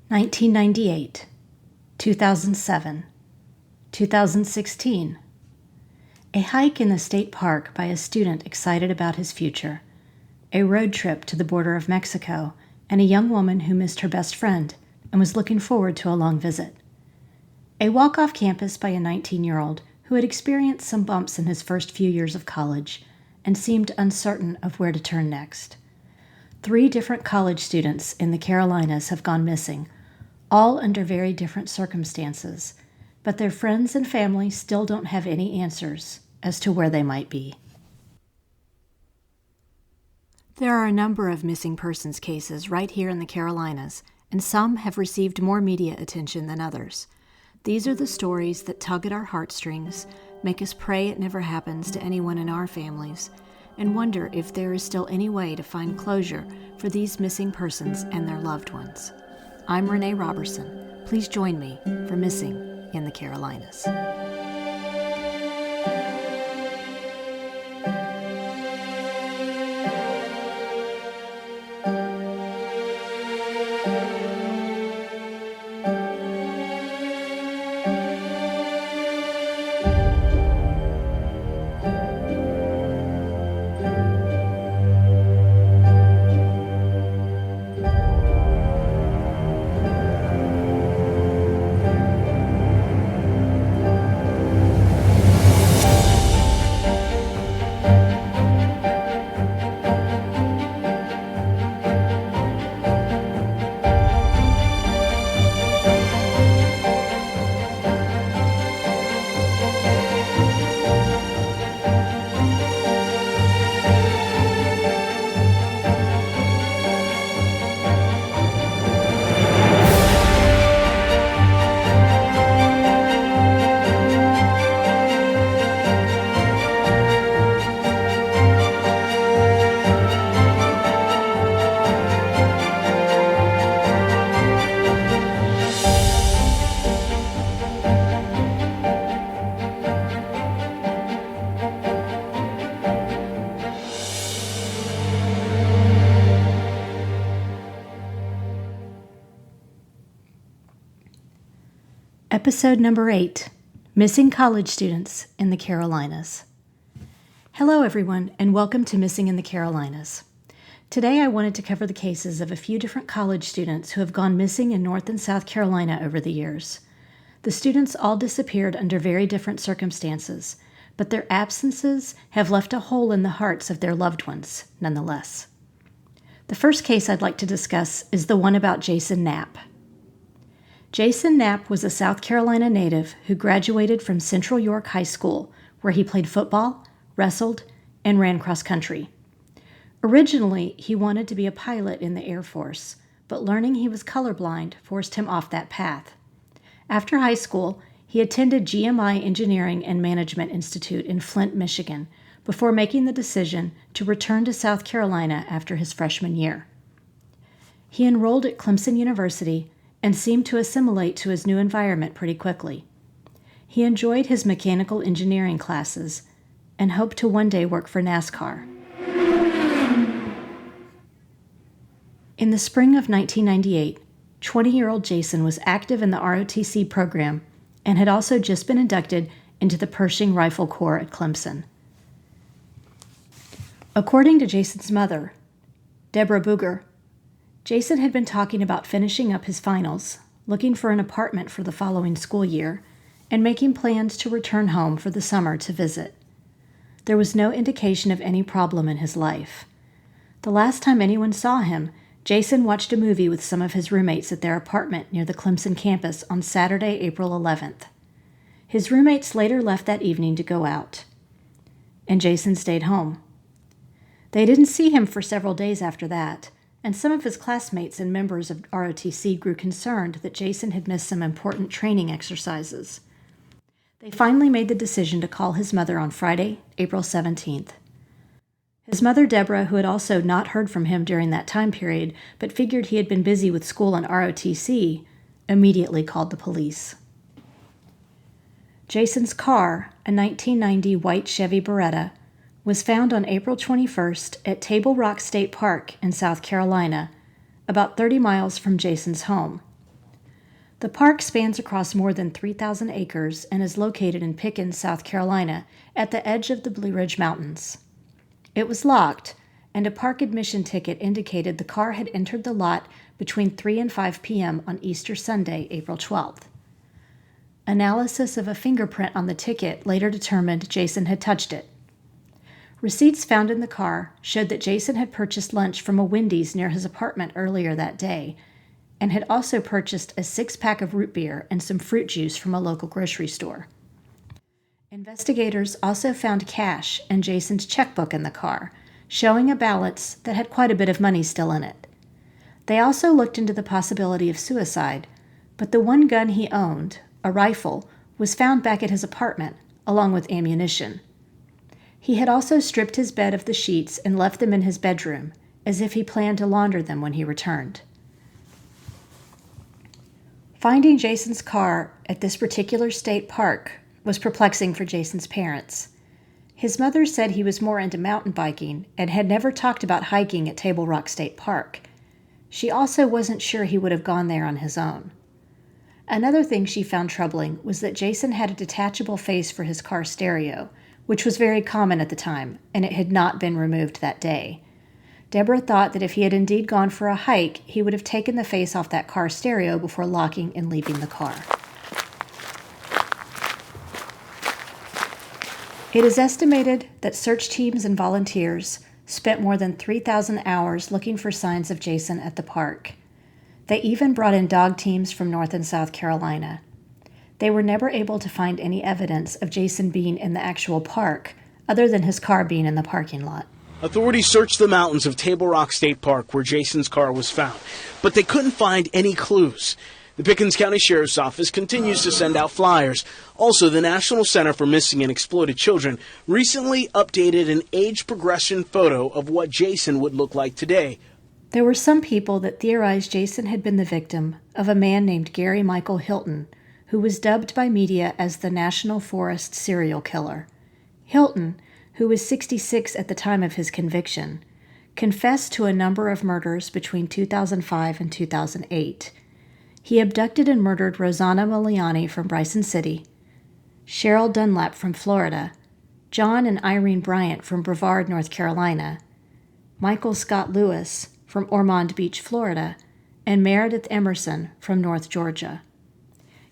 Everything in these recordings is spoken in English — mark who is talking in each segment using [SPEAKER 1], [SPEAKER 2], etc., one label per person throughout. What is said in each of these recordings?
[SPEAKER 1] 1998, 2007, 2016. A hike in the state park by a student excited about his future. A road trip to the border of Mexico, and a young woman who missed her best friend and was looking forward to a long visit. A walk off campus by a 19-year-old who had experienced some bumps in his first few years of college and seemed uncertain of where to turn next. 3 different college students in the Carolinas have gone missing, all under very different circumstances, but their friends and family still don't have any answers as to where they might be. There are a number of missing persons cases right here in the Carolinas, and some have received more media attention than others. These are the stories that tug at our heartstrings, make us pray it never happens to anyone in our families, and wonder if there is still any way to find closure for these missing persons and their loved ones. I'm Renee Robertson. Please join me for Missing in the Carolinas. Episode number 8, Missing College Students in the Carolinas. Hello everyone, and welcome to Missing in the Carolinas. Today I wanted to cover the cases of a few different college students who have gone missing in North and South Carolina over the years. The students all disappeared under very different circumstances, but their absences have left a hole in the hearts of their loved ones, nonetheless. The first case I'd like to discuss is the one about Jason Knapp. Jason Knapp was a South Carolina native who graduated from Central York High School, where he played football, wrestled, and ran cross-country. Originally, he wanted to be a pilot in the Air Force, but learning he was colorblind forced him off that path. After high school, he attended GMI Engineering and Management Institute in Flint, Michigan, before making the decision to return to South Carolina after his freshman year. He enrolled at Clemson University and seemed to assimilate to his new environment pretty quickly. He enjoyed his mechanical engineering classes and hoped to one day work for NASCAR. In the spring of 1998, 20-year-old Jason was active in the ROTC program and had also just been inducted into the Pershing Rifle Corps at Clemson. According to Jason's mother, Deborah Booger, Jason had been talking about finishing up his finals, looking for an apartment for the following school year, and making plans to return home for the summer to visit. There was no indication of any problem in his life. The last time anyone saw him, Jason watched a movie with some of his roommates at their apartment near the Clemson campus on Saturday, April 11th. His roommates later left that evening to go out, and Jason stayed home. They didn't see him for several days after that, and some of his classmates and members of ROTC grew concerned that Jason had missed some important training exercises. They finally made the decision to call his mother on Friday, April 17th. His mother, Deborah, who had also not heard from him during that time period, but figured he had been busy with school and ROTC, immediately called the police. Jason's car, a 1990 white Chevy Beretta, was found on April 21st at Table Rock State Park in South Carolina, about 30 miles from Jason's home. The park spans across more than 3,000 acres and is located in Pickens, South Carolina, at the edge of the Blue Ridge Mountains. It was locked, and a park admission ticket indicated the car had entered the lot between 3 and 5 p.m. on Easter Sunday, April 12th. Analysis of a fingerprint on the ticket later determined Jason had touched it. Receipts found in the car showed that Jason had purchased lunch from a Wendy's near his apartment earlier that day, and had also purchased a 6-pack of root beer and some fruit juice from a local grocery store. Investigators also found cash and Jason's checkbook in the car, showing a balance that had quite a bit of money still in it. They also looked into the possibility of suicide, but the one gun he owned, a rifle, was found back at his apartment, along with ammunition. He had also stripped his bed of the sheets and left them in his bedroom, as if he planned to launder them when he returned. Finding Jason's car at this particular state park was perplexing for Jason's parents. His mother said he was more into mountain biking and had never talked about hiking at Table Rock State Park. She also wasn't sure he would have gone there on his own. Another thing she found troubling was that Jason had a detachable face for his car stereo, which was very common at the time, and it had not been removed that day. Deborah thought that if he had indeed gone for a hike, he would have taken the face off that car stereo before locking and leaving the car. It is estimated that search teams and volunteers spent more than 3,000 hours looking for signs of Jason at the park. They even brought in dog teams from North and South Carolina. They were never able to find any evidence of Jason being in the actual park, other than his car being in the parking lot.
[SPEAKER 2] Authorities searched the mountains of Table Rock State Park where Jason's car was found, but they couldn't find any clues. The Pickens County Sheriff's Office continues to send out flyers. Also, the National Center for Missing and Exploited Children recently updated an age progression photo of what Jason would look like today.
[SPEAKER 1] There were some people that theorized Jason had been the victim of a man named Gary Michael Hilton, who was dubbed by media as the National Forest serial killer. Hilton, who was 66 at the time of his conviction, confessed to a number of murders between 2005 and 2008. He abducted and murdered Rosanna Miliani from Bryson City, Cheryl Dunlap from Florida, John and Irene Bryant from Brevard, North Carolina, Michael Scott Lewis from Ormond Beach, Florida, and Meredith Emerson from North Georgia.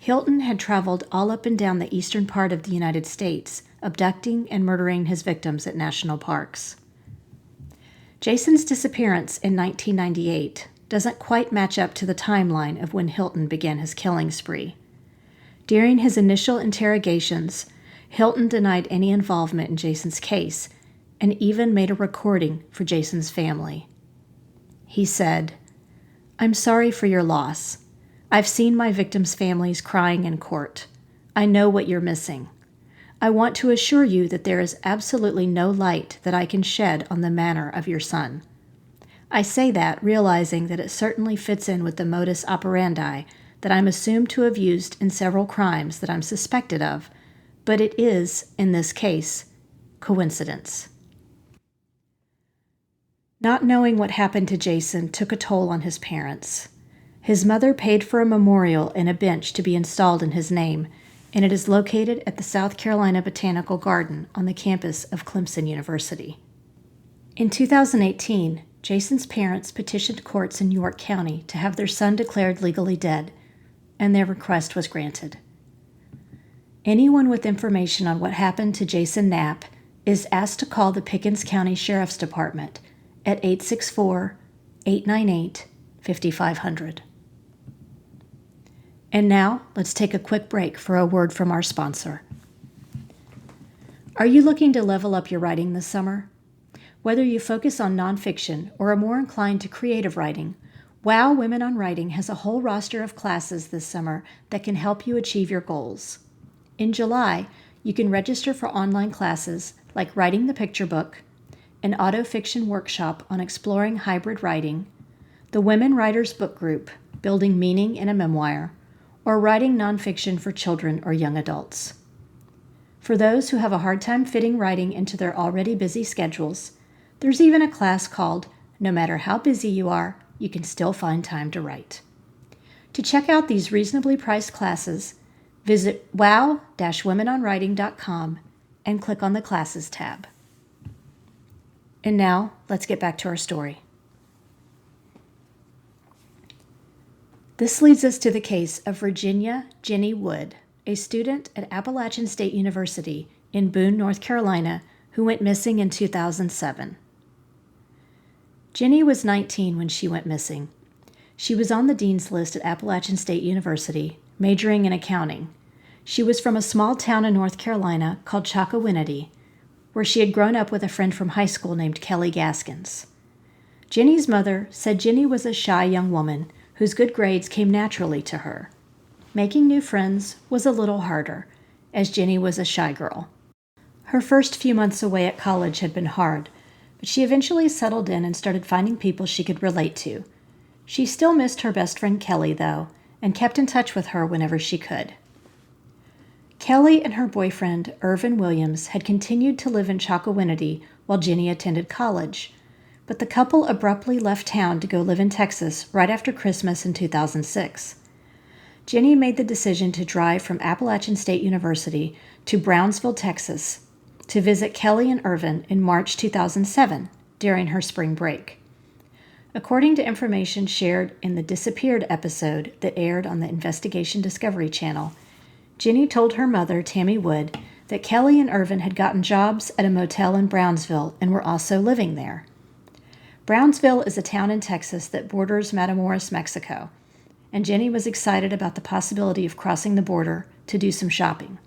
[SPEAKER 1] Hilton had traveled all up and down the eastern part of the United States, abducting and murdering his victims at national parks. Jason's disappearance in 1998 doesn't quite match up to the timeline of when Hilton began his killing spree. During his initial interrogations, Hilton denied any involvement in Jason's case and even made a recording for Jason's family. He said, "I'm sorry for your loss. I've seen my victims' families crying in court. I know what you're missing. I want to assure you that there is absolutely no light that I can shed on the manner of your son. I say that realizing that it certainly fits in with the modus operandi that I'm assumed to have used in several crimes that I'm suspected of, but it is, in this case, coincidence." Not knowing what happened to Jason took a toll on his parents. His mother paid for a memorial and a bench to be installed in his name, and it is located at the South Carolina Botanical Garden on the campus of Clemson University. In 2018, Jason's parents petitioned courts in York County to have their son declared legally dead, and their request was granted. Anyone with information on what happened to Jason Knapp is asked to call the Pickens County Sheriff's Department at 864-898-5500. And now, let's take a quick break for a word from our sponsor. Are you looking to level up your writing this summer? Whether you focus on nonfiction or are more inclined to creative writing, WOW Women on Writing has a whole roster of classes this summer that can help you achieve your goals. In July, you can register for online classes like Writing the Picture Book, an autofiction workshop on exploring hybrid writing, the Women Writers Book Group, Building Meaning in a Memoir, or writing nonfiction for children or young adults. For those who have a hard time fitting writing into their already busy schedules, there's even a class called No Matter How Busy You Are, You Can Still Find Time to Write. To check out these reasonably priced classes, visit wow-womenonwriting.com and click on the Classes tab. And now, let's get back to our story. This leads us to the case of Virginia Ginni Wood, a student at Appalachian State University in Boone, North Carolina, who went missing in 2007. Ginni was 19 when she went missing. She was on the dean's list at Appalachian State University, majoring in accounting. She was from a small town in North Carolina called Chocowinity, where she had grown up with a friend from high school named Kelly Gaskins. Ginni's mother said Ginni was a shy young woman whose good grades came naturally to her. Making new friends was a little harder, as Ginni was a shy girl. Her first few months away at college had been hard, but she eventually settled in and started finding people she could relate to. She still missed her best friend Kelly, though, and kept in touch with her whenever she could. Kelly and her boyfriend, Irvin Williams, had continued to live in Chocowinity while Ginni attended college, but the couple abruptly left town to go live in Texas right after Christmas in 2006. Ginni made the decision to drive from Appalachian State University to Brownsville, Texas, to visit Kelly and Irvin in March 2007 during her spring break. According to information shared in the Disappeared episode that aired on the Investigation Discovery Channel, Ginni told her mother, Tammy Wood, that Kelly and Irvin had gotten jobs at a motel in Brownsville and were also living there. Brownsville is a town in Texas that borders Matamoros, Mexico, and Ginni was excited about the possibility of crossing the border to do some shopping.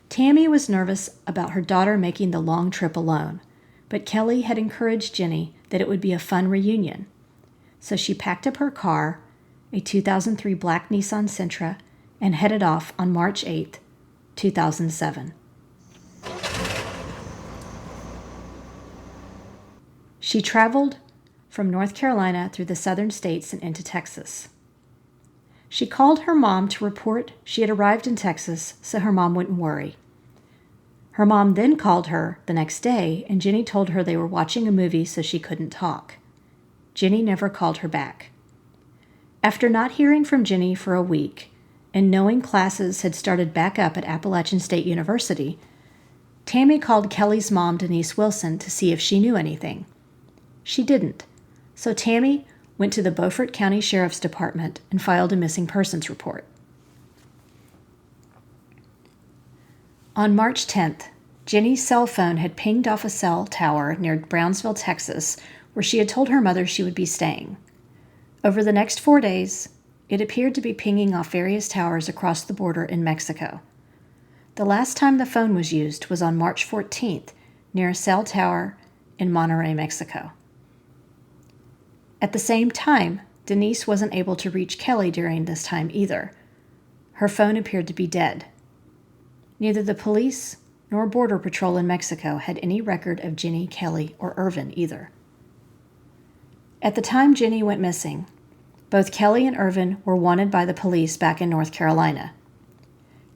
[SPEAKER 1] Tammy was nervous about her daughter making the long trip alone, but Kelly had encouraged Ginni that it would be a fun reunion. So she packed up her car, a 2003 black Nissan Sentra, and headed off on March 8, 2007. She traveled from North Carolina through the southern states and into Texas. She called her mom to report she had arrived in Texas so her mom wouldn't worry. Her mom then called her the next day, and Ginni told her they were watching a movie so she couldn't talk. Ginni never called her back. After not hearing from Ginni for a week, and knowing classes had started back up at Appalachian State University, Tammy called Kelly's mom, Denise Wilson, to see if she knew anything. She didn't, so Tammy went to the Beaufort County Sheriff's Department and filed a missing persons report. On March 10th, Ginni's cell phone had pinged off a cell tower near Brownsville, Texas, where she had told her mother she would be staying. Over the next 4 days, it appeared to be pinging off various towers across the border in Mexico. The last time the phone was used was on March 14th, near a cell tower in Monterrey, Mexico. At the same time, Denise wasn't able to reach Kelly during this time either. Her phone appeared to be dead. Neither the police nor Border Patrol in Mexico had any record of Ginni, Kelly, or Irvin either. At the time Ginni went missing, both Kelly and Irvin were wanted by the police back in North Carolina.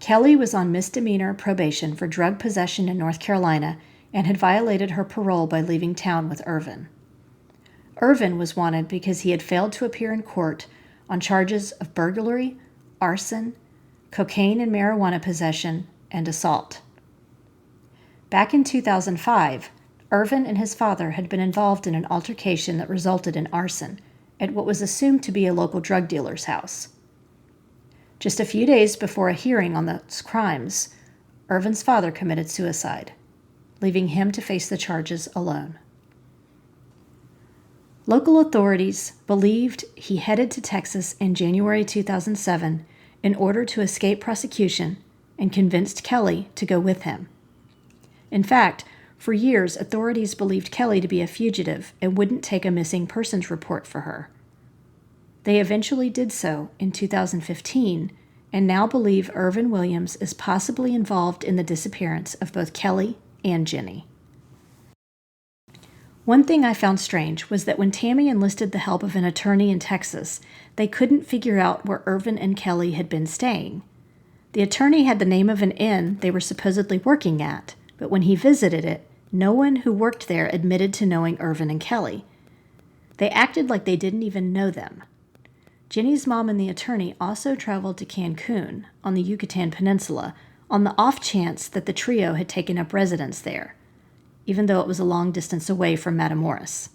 [SPEAKER 1] Kelly was on misdemeanor probation for drug possession in North Carolina and had violated her parole by leaving town with Irvin. Irvin was wanted because he had failed to appear in court on charges of burglary, arson, cocaine and marijuana possession, and assault. Back in 2005, Irvin and his father had been involved in an altercation that resulted in arson at what was assumed to be a local drug dealer's house. Just a few days before a hearing on those crimes, Irvin's father committed suicide, leaving him to face the charges alone. Local authorities believed he headed to Texas in January 2007 in order to escape prosecution and convinced Kelly to go with him. In fact, for years, authorities believed Kelly to be a fugitive and wouldn't take a missing persons report for her. They eventually did so in 2015 and now believe Irvin Williams is possibly involved in the disappearance of both Kelly and Ginni. One thing I found strange was that when Tammy enlisted the help of an attorney in Texas, they couldn't figure out where Irvin and Kelly had been staying. The attorney had the name of an inn they were supposedly working at, but when he visited it, no one who worked there admitted to knowing Irvin and Kelly. They acted like they didn't even know them. Ginni's mom and the attorney also traveled to Cancun on the Yucatan Peninsula on the off chance that the trio had taken up residence there, even though it was a long distance away from Matamoros.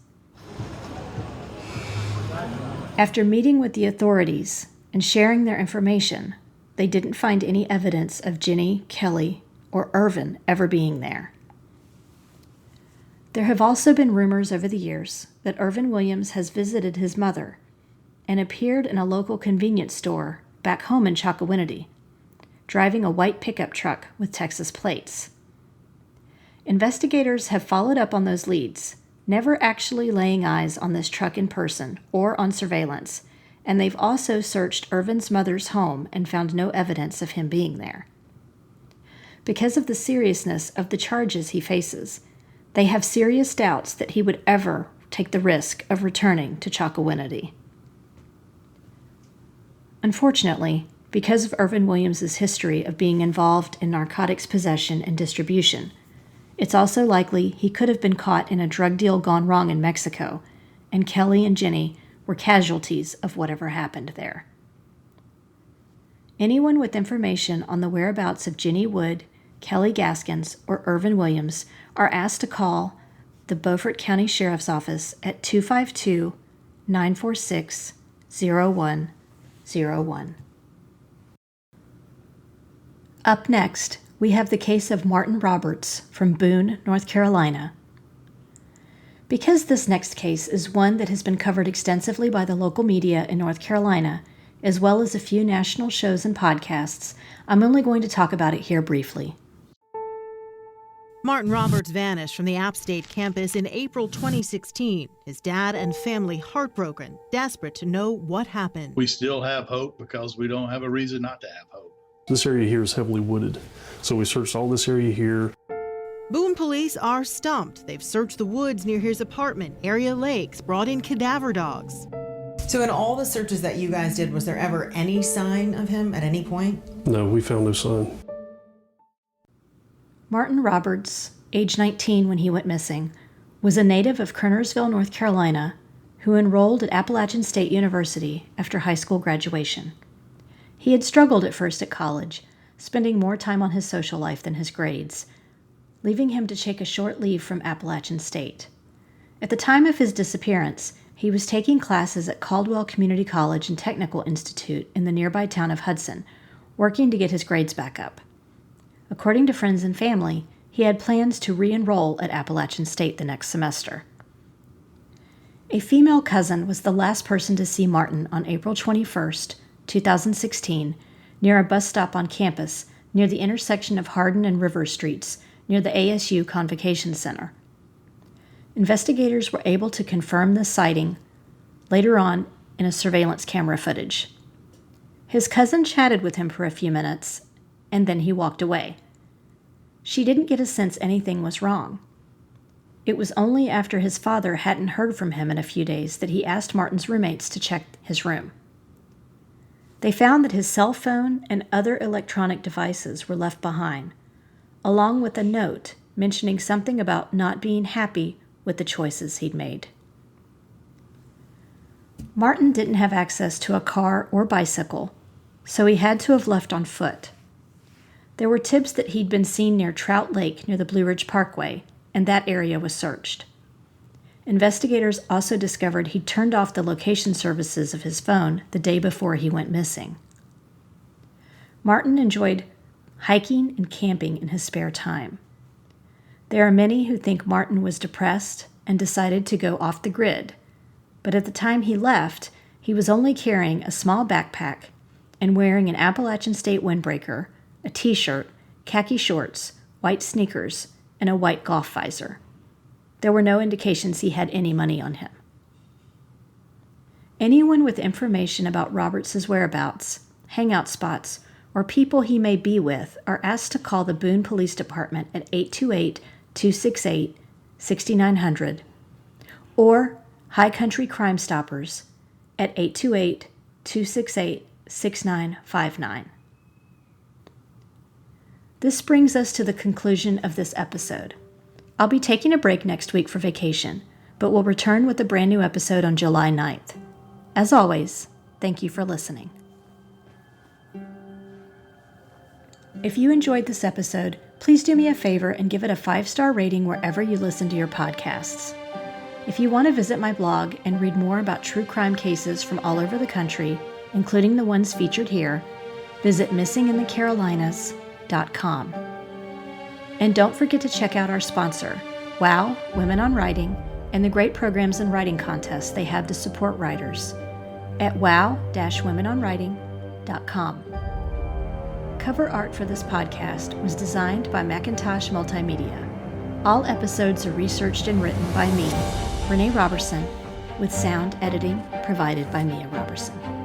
[SPEAKER 1] After meeting with the authorities and sharing their information, they didn't find any evidence of Ginni, Kelly, or Irvin ever being there. There have also been rumors over the years that Irvin Williams has visited his mother and appeared in a local convenience store back home in Chocowinity, driving a white pickup truck with Texas plates. Investigators have followed up on those leads, never actually laying eyes on this truck in person or on surveillance, and they've also searched Irvin's mother's home and found no evidence of him being there. Because of the seriousness of the charges he faces, they have serious doubts that he would ever take the risk of returning to Chocowinity. Unfortunately, because of Irvin Williams' history of being involved in narcotics possession and distribution, it's also likely he could have been caught in a drug deal gone wrong in Mexico, and Kelly and Ginni were casualties of whatever happened there. Anyone with information on the whereabouts of Ginni Wood, Kelly Gaskins, or Irvin Williams are asked to call the Beaufort County Sheriff's Office at 252-946-0101. Up next, we have the case of Martin Roberts from Boone, North Carolina. Because this next case is one that has been covered extensively by the local media in North Carolina, as well as a few national shows and podcasts, I'm only going to talk about it here briefly.
[SPEAKER 3] Martin Roberts vanished from the App State campus in April 2016. His dad and family heartbroken, desperate to know what happened.
[SPEAKER 4] We still have hope because we don't have a reason not to have hope.
[SPEAKER 5] This area here is heavily wooded, so we searched all this area here.
[SPEAKER 3] Boone police are stumped. They've searched the woods near his apartment, area lakes, brought in cadaver dogs.
[SPEAKER 6] So in all the searches that you guys did, was there ever any sign of him at any point?
[SPEAKER 5] No, we found no sign.
[SPEAKER 1] Martin Roberts, age 19 when he went missing, was a native of Kernersville, North Carolina, who enrolled at Appalachian State University after high school graduation. He had struggled at first at college, spending more time on his social life than his grades, leaving him to take a short leave from Appalachian State. At the time of his disappearance, he was taking classes at Caldwell Community College and Technical Institute in the nearby town of Hudson, working to get his grades back up. According to friends and family, he had plans to re-enroll at Appalachian State the next semester. A female cousin was the last person to see Martin on April 21st, 2016, near a bus stop on campus near the intersection of Hardin and River Streets near the ASU Convocation Center. Investigators were able to confirm this sighting later on in a surveillance camera footage. His cousin chatted with him for a few minutes, and then he walked away. She didn't get a sense anything was wrong. It was only after his father hadn't heard from him in a few days that he asked Martin's roommates to check his room. They found that his cell phone and other electronic devices were left behind, along with a note mentioning something about not being happy with the choices he'd made. Martin didn't have access to a car or bicycle, so he had to have left on foot. There were tips that he'd been seen near Trout Lake near the Blue Ridge Parkway, and that area was searched. Investigators also discovered he'd turned off the location services of his phone the day before he went missing. Martin enjoyed hiking and camping in his spare time. There are many who think Martin was depressed and decided to go off the grid, but at the time he left, he was only carrying a small backpack and wearing an Appalachian State windbreaker, a t-shirt, khaki shorts, white sneakers, and a white golf visor. There were no indications he had any money on him. Anyone with information about Roberts' whereabouts, hangout spots, or people he may be with are asked to call the Boone Police Department at 828-268-6900 or High Country Crime Stoppers at 828-268-6959. This brings us to the conclusion of this episode. I'll be taking a break next week for vacation, but will return with a brand new episode on July 9th. As always, Thank you for listening. If you enjoyed this episode, please do me a favor and give it a 5-star rating wherever you listen to your podcasts. If you want to visit my blog and read more about true crime cases from all over the country, including the ones featured here, visit missinginthecarolinas.com. And don't forget to check out our sponsor, WOW Women on Writing, and the great programs and writing contests they have to support writers at wow-womenonwriting.com. Cover art for this podcast was designed by Macintosh Multimedia. All episodes are researched and written by me, Renee Robertson, with sound editing provided by Mia Robertson.